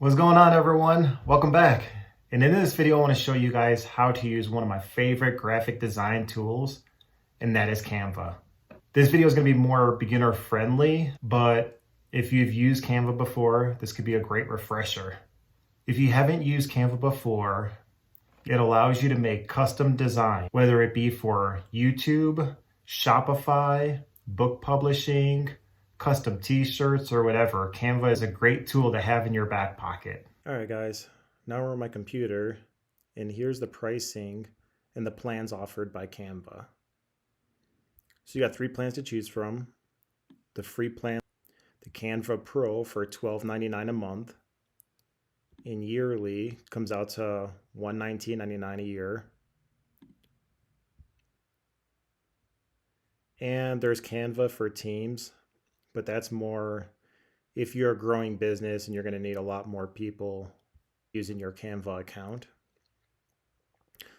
What's going on, everyone? Welcome back. And in this video, I want to show you guys how to use one of my favorite graphic design tools, and that is Canva. This video is going to be more beginner friendly, but if you've used Canva before, this could be a great refresher. If you haven't used Canva before, it allows you to make custom design, whether it be for YouTube, Shopify, book publishing, custom t-shirts, or whatever. Canva is a great tool to have in your back pocket. All right, guys, now we're on my computer, and here's the pricing and the plans offered by Canva. So you got 3 plans to choose from. The free plan, the Canva Pro for $12.99 a month. And yearly comes out to $119.99 a year. And there's Canva for Teams, but that's more if you're a growing business and you're going to need a lot more people using your Canva account.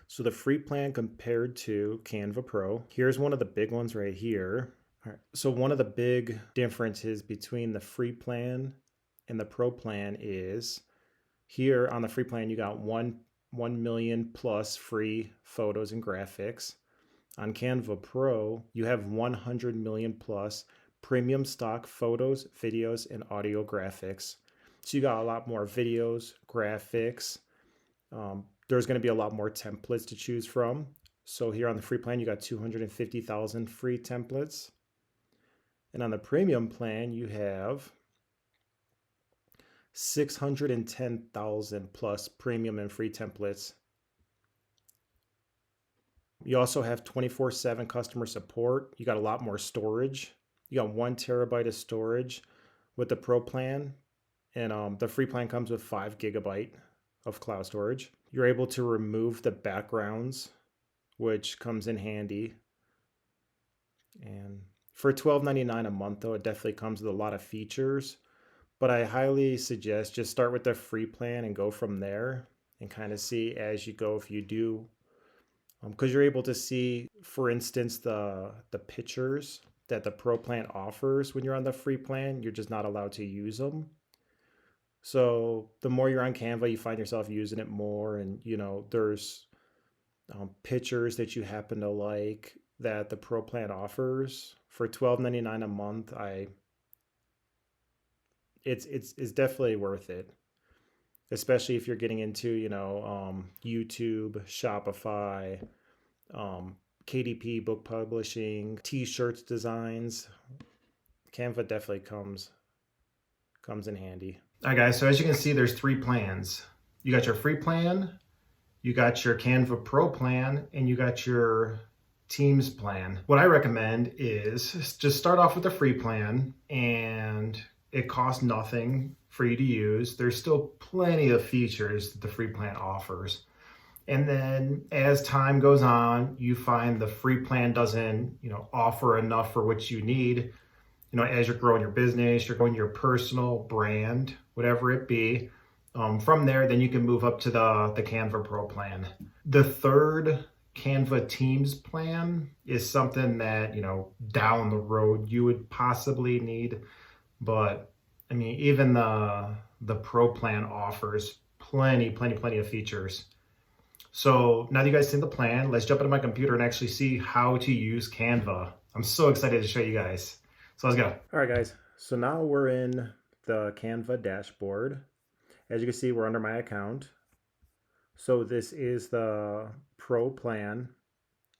So the free plan compared to Canva Pro, here's one of the big ones right here. All right. So one of the big differences between the free plan and the Pro plan is here on the free plan, you got 1 million plus free photos and graphics. On Canva Pro, you have 100 million plus premium stock photos, videos, and audio graphics. So you got a lot more videos, graphics. There's going to be a lot more templates to choose from. So here on the free plan, you got 250,000 free templates. And on the premium plan, you have 610,000 plus premium and free templates. You also have 24/7 customer support. You got a lot more storage. You got 1 terabyte of storage with the Pro plan, and the free plan comes with 5 gigabyte of cloud storage. You're able to remove the backgrounds, which comes in handy. And for $12.99 a month, though, it definitely comes with a lot of features. But I highly suggest just start with the free plan and go from there and kind of see as you go if you do. Because you're able to see, for instance, the pictures that the Pro plan offers when you're on the free plan. You're just not allowed to use them. So the more you're on Canva, you find yourself using it more. And, there's pictures that you happen to like that the Pro plan offers. For $12.99 a month, it's definitely worth it, especially if you're getting into YouTube, Shopify, KDP, book publishing, t-shirts designs. Canva definitely comes in handy. All right, guys, so as you can see, there's 3 plans. You got your free plan, you got your Canva Pro plan, and you got your Teams plan. What I recommend is just start off with the free plan, and it costs nothing for you to use. There's still plenty of features that the free plan offers. And then as time goes on, you find the free plan doesn't, offer enough for what you need. As you're growing your business, you're growing your personal brand, whatever it be. From there, then you can move up to the Canva Pro plan. The third Canva Teams plan is something that, down the road you would possibly need. But I mean, even the Pro plan offers plenty of features. So now that you guys see the plan, let's jump into my computer and actually see how to use Canva. I'm so excited to show you guys. So let's go. All right, guys. So now we're in the Canva dashboard. As you can see, we're under my account. So this is the Pro plan.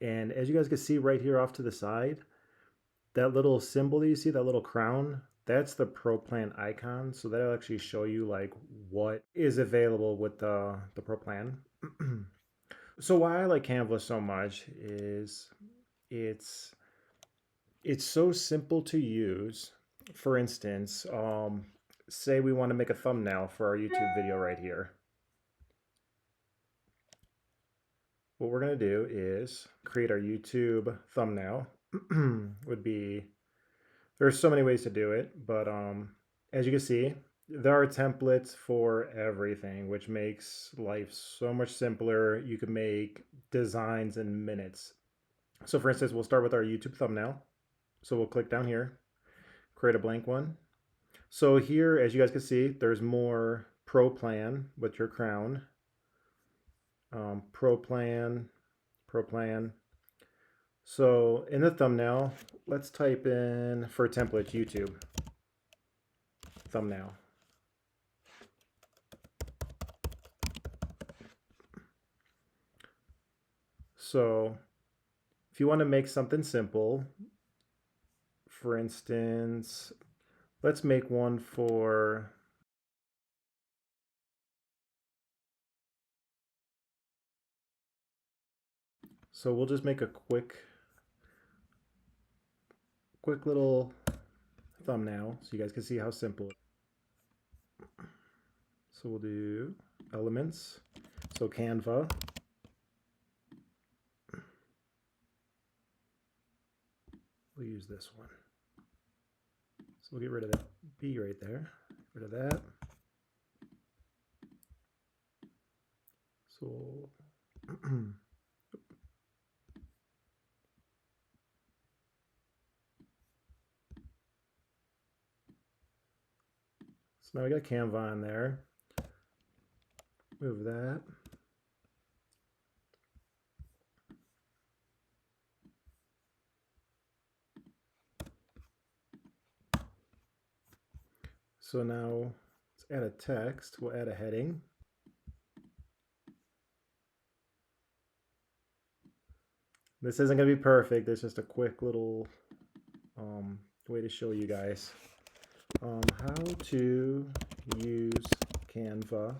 And as you guys can see right here off to the side, that little symbol that you see, that little crown, that's the Pro plan icon. So that'll actually show you like what is available with the Pro plan. So why I like Canva so much is it's so simple to use. For instance, say we want to make a thumbnail for our YouTube video right here. What we're going to do is create our YouTube thumbnail. There's so many ways to do it, but as you can see, there are templates for everything, which makes life so much simpler. You can make designs in minutes. So for instance, we'll start with our YouTube thumbnail. So we'll click down here, create a blank one. So here, as you guys can see, there's more Pro Plan with your crown. Pro Plan, Pro Plan. So in the thumbnail, let's type in, for template, YouTube thumbnail. So if you want to make something simple, for instance, let's make one for so we'll just make a quick little thumbnail so you guys can see how simple. So we'll do elements. So Canva. We'll use this one. So we'll get rid of that B right there. Get rid of that. So so now we got Canva on there. Move that. So now let's add a text. We'll add a heading. This isn't going to be perfect. It's just a quick little way to show you guys how to use Canva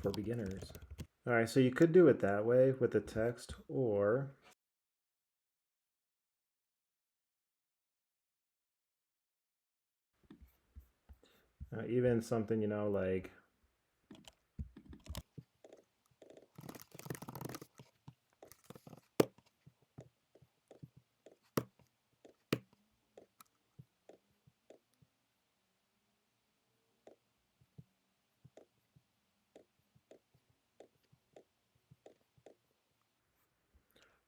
for beginners. All right, so you could do it that way with the text, or even something, you know, like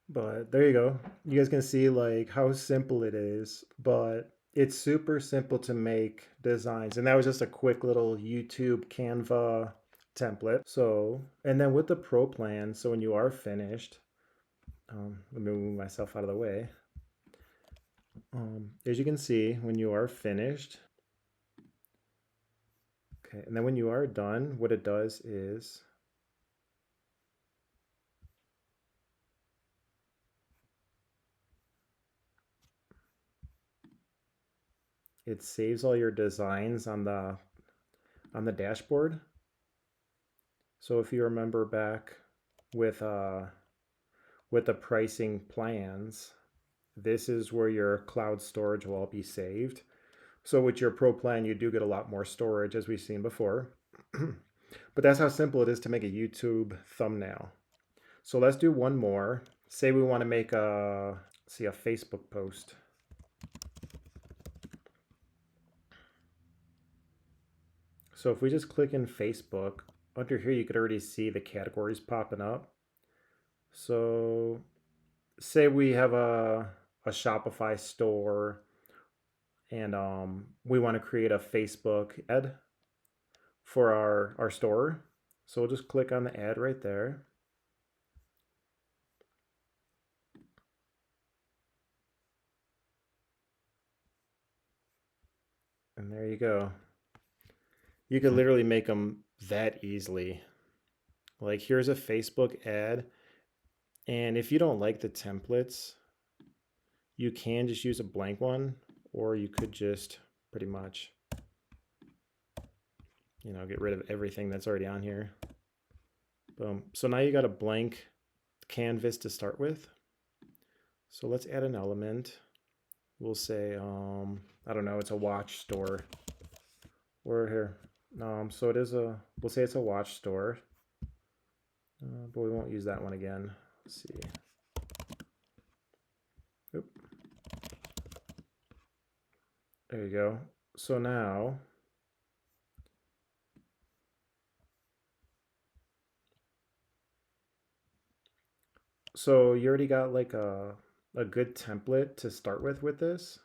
but there you go. You guys can see like how simple it is, but it's super simple to make designs. And that was just a quick little YouTube Canva template. So, and then with the Pro Plan, so when you are finished, let me move myself out of the way. As you can see, when you are finished, okay, and then when you are done, what it does is it saves all your designs on the dashboard. So if you remember back with the pricing plans, this is where your cloud storage will all be saved. So with your Pro Plan, you do get a lot more storage, as we've seen before. But that's how simple it is to make a YouTube thumbnail. So let's do one more. Say we want to make a Facebook post. So if we just click in Facebook, under here you could already see the categories popping up. So say we have a Shopify store and we want to create a Facebook ad for our store. So we'll just click on the ad right there. And there you go. You could literally make them that easily. Like here's a Facebook ad. And if you don't like the templates, you can just use a blank one, or you could just pretty much, you know, get rid of everything that's already on here. Boom. So now you got a blank canvas to start with. So let's add an element. We'll say, I don't know, it's a watch store. Or here. So it is we'll say it's a watch store. But we won't use that one again. Let's see. Oop. There you go. So now so you already got like a good template to start with this.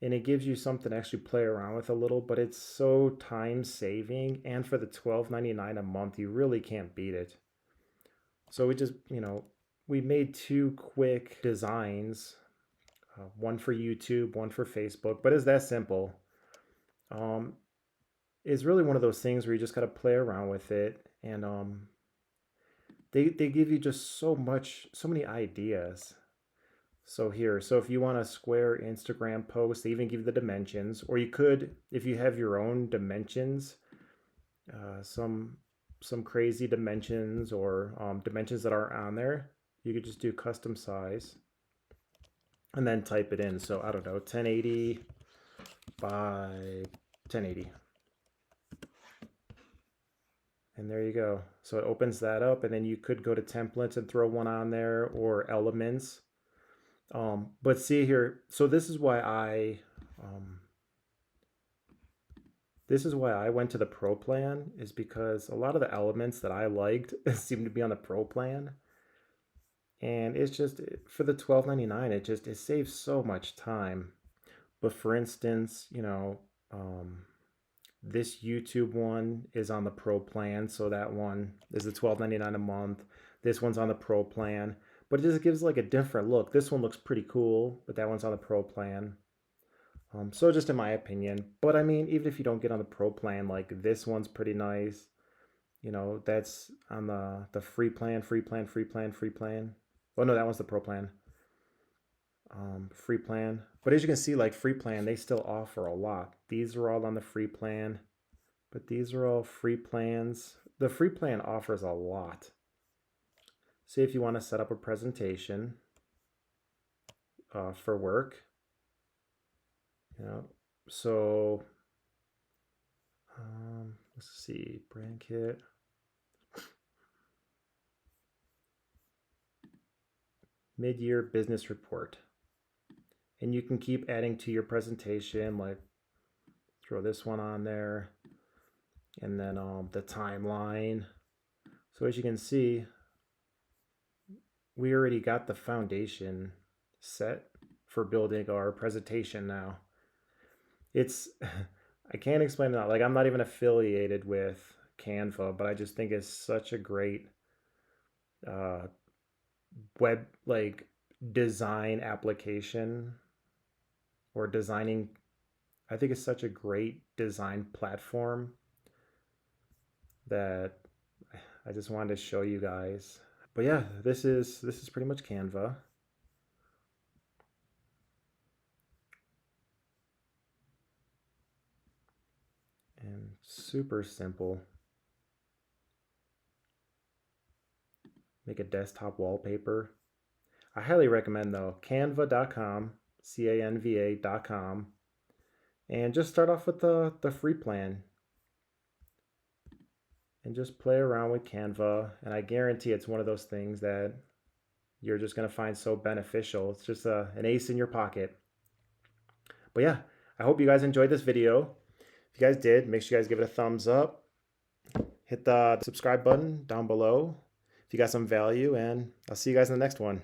and it gives you something to actually play around with a little, but it's so time saving, and for the $12.99 a month, you really can't beat it. So we just, we made two quick designs, one for YouTube, one for Facebook, but it's that simple. Um, it's really one of those things where you just got to play around with it, and they give you just so many ideas. So here, so if you want a square Instagram post, they even give you the dimensions, or you could, if you have your own dimensions, some crazy dimensions, or dimensions that aren't on there, you could just do custom size and then type it in. So I don't know, 1080 by 1080. And there you go. So it opens that up, and then you could go to templates and throw one on there, or elements. But see here, so this is why I went to the Pro plan, is because a lot of the elements that I liked seem to be on the Pro plan. And it's just, for the $12.99, it saves so much time. But for instance, this YouTube one is on the Pro plan, so that one is the $12.99 a month. This one's on the Pro plan, but it just gives like a different look. This one looks pretty cool, but that one's on the Pro plan. So just in my opinion, but I mean, even if you don't get on the Pro plan, like this one's pretty nice. That's on the free plan, free plan, free plan, free plan. Oh no, that one's the Pro plan. Free plan. But as you can see, like free plan, they still offer a lot. These are all on the free plan, but these are all free plans. The free plan offers a lot. Say if you want to set up a presentation for work, so let's see, brand kit. Mid-year business report. And you can keep adding to your presentation, like throw this one on there, and then the timeline. So as you can see, we already got the foundation set for building our presentation now. It's, I can't explain it. Like, I'm not even affiliated with Canva, but I just think it's such a great web, like, design application, or designing. I think it's such a great design platform that I just wanted to show you guys. But yeah, this is pretty much Canva. And super simple. Make a desktop wallpaper. I highly recommend though, canva.com, canva.com, and just start off with the free plan and just play around with Canva, and I guarantee it's one of those things that you're just going to find so beneficial. It's just an ace in your pocket. But yeah, I hope you guys enjoyed this video. If you guys did, make sure you guys give it a thumbs up. Hit the subscribe button down below if you got some value, and I'll see you guys in the next one.